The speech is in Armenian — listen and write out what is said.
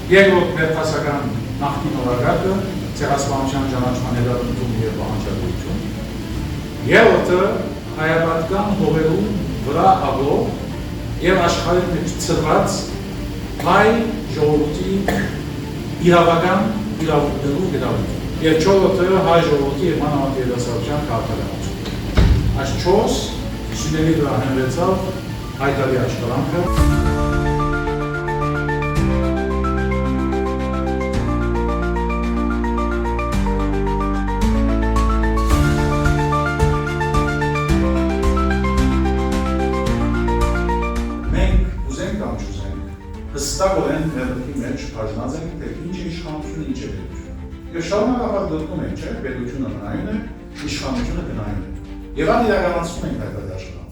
Երկրորդ վերջասական նախկին օրակարգը ցեղասպանության ճանաչման հետադարձում եւ պահանջատվություն։ Երրորդը հայապետական հողերու վրա ագող եւ աշխարհի մեջ ծրված հայ ժողովրդի իրավական իրավունքներու գրավություն։ Եվ չորրորդը հայ ժողովրդի եւ մանավանդ երիտասարդության քաղաքականություն։ Այս 4 շիների վրա հնվեցավ հայտարարի աշխատանքը։ Հստակորեն ներդրքի մեջ բաժնած ենք, թե ինչ է իշխանությունը, ինչ է պետությունը։ Եվ շարունակաբար դրդում ենք, չէ, պետությունը մնային է, իշխանությունը գնային է։ Եվ ան իրականացում ենք հայտարարի աշխատանքները։